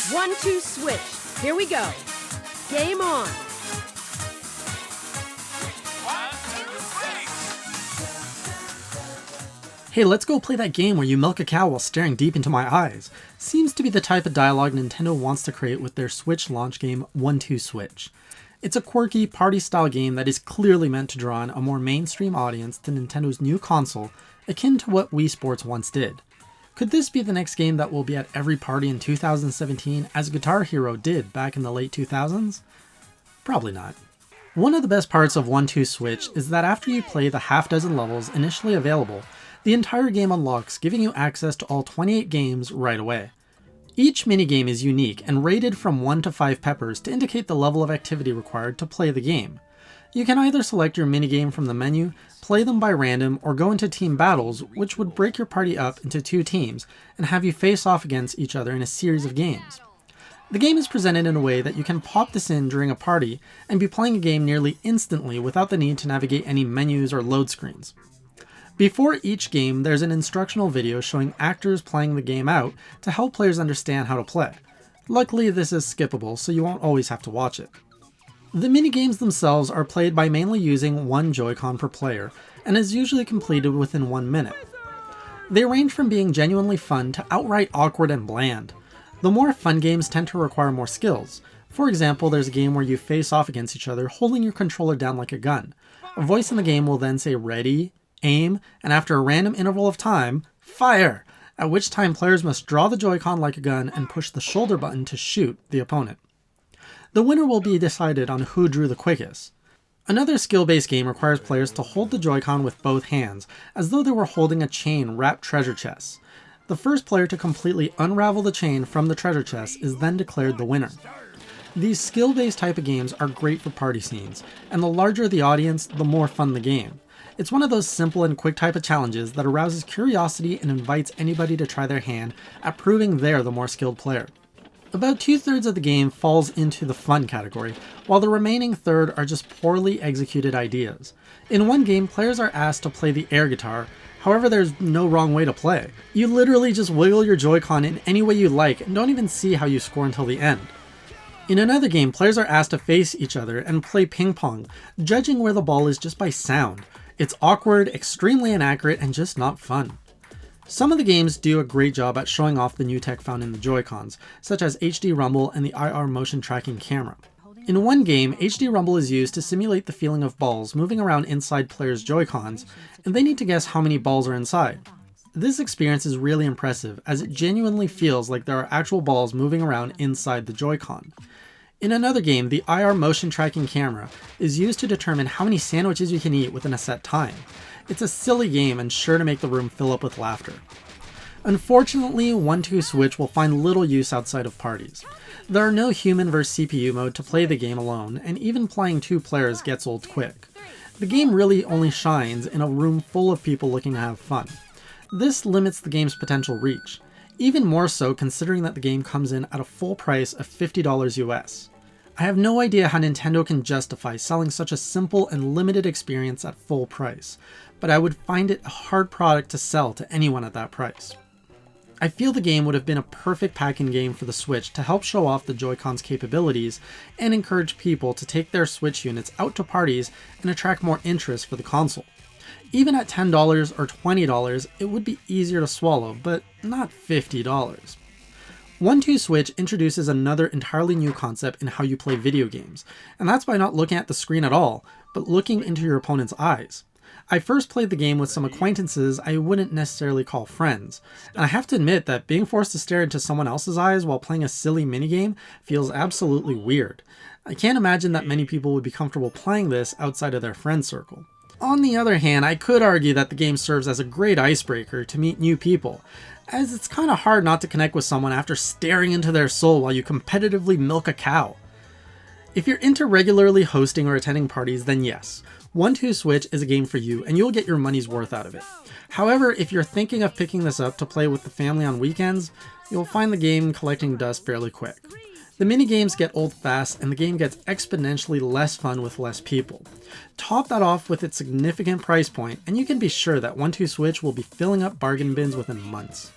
1-2 switch. Here we go. Game on. Hey, let's go play that game where you milk a cow while staring deep into my eyes. Seems to be the type of dialogue Nintendo wants to create with their Switch launch game 1-2 Switch. It's a quirky, party-style game that is clearly meant to draw in a more mainstream audience to Nintendo's new console, akin to what Wii Sports once did. Could this be the next game that will be at every party in 2017 as Guitar Hero did back in the late 2000s? Probably not. One of the best parts of 1-2 Switch is that after you play the half dozen levels initially available, the entire game unlocks, giving you access to all 28 games right away. Each minigame is unique and rated from 1 to 5 peppers to indicate the level of activity required to play the game. You can either select your minigame from the menu, play them by random, or go into team battles, which would break your party up into 2 teams and have you face off against each other in a series of games. The game is presented in a way that you can pop this in during a party and be playing a game nearly instantly without the need to navigate any menus or load screens. Before each game, there's an instructional video showing actors playing the game out to help players understand how to play. Luckily, this is skippable, so you won't always have to watch it. The minigames themselves are played by mainly using one Joy-Con per player, and is usually completed within 1 minute. They range from being genuinely fun to outright awkward and bland. The more fun games tend to require more skills. For example, there's a game where you face off against each other holding your controller down like a gun. A voice in the game will then say ready, aim, and after a random interval of time, fire! At which time players must draw the Joy-Con like a gun and push the shoulder button to shoot the opponent. The winner will be decided on who drew the quickest. Another skill-based game requires players to hold the Joy-Con with both hands, as though they were holding a chain wrapped treasure chest. The first player to completely unravel the chain from the treasure chest is then declared the winner. These skill-based type of games are great for party scenes, and the larger the audience, the more fun the game. It's one of those simple and quick type of challenges that arouses curiosity and invites anybody to try their hand at proving they're the more skilled player. About 2/3 of the game falls into the fun category, while the remaining third are just poorly executed ideas. In one game, players are asked to play the air guitar, however there's no wrong way to play. You literally just wiggle your Joy-Con in any way you like and don't even see how you score until the end. In another game, players are asked to face each other and play ping-pong, judging where the ball is just by sound. It's awkward, extremely inaccurate, and just not fun. Some of the games do a great job at showing off the new tech found in the Joy-Cons, such as HD Rumble and the IR motion tracking camera. In one game, HD Rumble is used to simulate the feeling of balls moving around inside players' Joy-Cons, and they need to guess how many balls are inside. This experience is really impressive, as it genuinely feels like there are actual balls moving around inside the Joy-Con. In another game, the IR motion tracking camera is used to determine how many sandwiches you can eat within a set time. It's a silly game and sure to make the room fill up with laughter. Unfortunately, 1-2 Switch will find little use outside of parties. There are no human vs CPU mode to play the game alone, and even playing 2 players gets old quick. The game really only shines in a room full of people looking to have fun. This limits the game's potential reach. Even more so considering that the game comes in at a full price of $50 US. I have no idea how Nintendo can justify selling such a simple and limited experience at full price, but I would find it a hard product to sell to anyone at that price. I feel the game would have been a perfect pack-in game for the Switch to help show off the Joy-Con's capabilities and encourage people to take their Switch units out to parties and attract more interest for the console. Even at $10 or $20, it would be easier to swallow, but not $50. 1-2 Switch introduces another entirely new concept in how you play video games, and that's by not looking at the screen at all, but looking into your opponent's eyes. I first played the game with some acquaintances I wouldn't necessarily call friends, and I have to admit that being forced to stare into someone else's eyes while playing a silly minigame feels absolutely weird. I can't imagine that many people would be comfortable playing this outside of their friend circle. On the other hand, I could argue that the game serves as a great icebreaker to meet new people, as it's kinda hard not to connect with someone after staring into their soul while you competitively milk a cow. If you're into regularly hosting or attending parties, then yes, 1-2 Switch is a game for you and you'll get your money's worth out of it. However, if you're thinking of picking this up to play with the family on weekends, you'll find the game collecting dust fairly quick. The minigames get old fast and the game gets exponentially less fun with less people. Top that off with its significant price point and you can be sure that 1-2 Switch will be filling up bargain bins within months.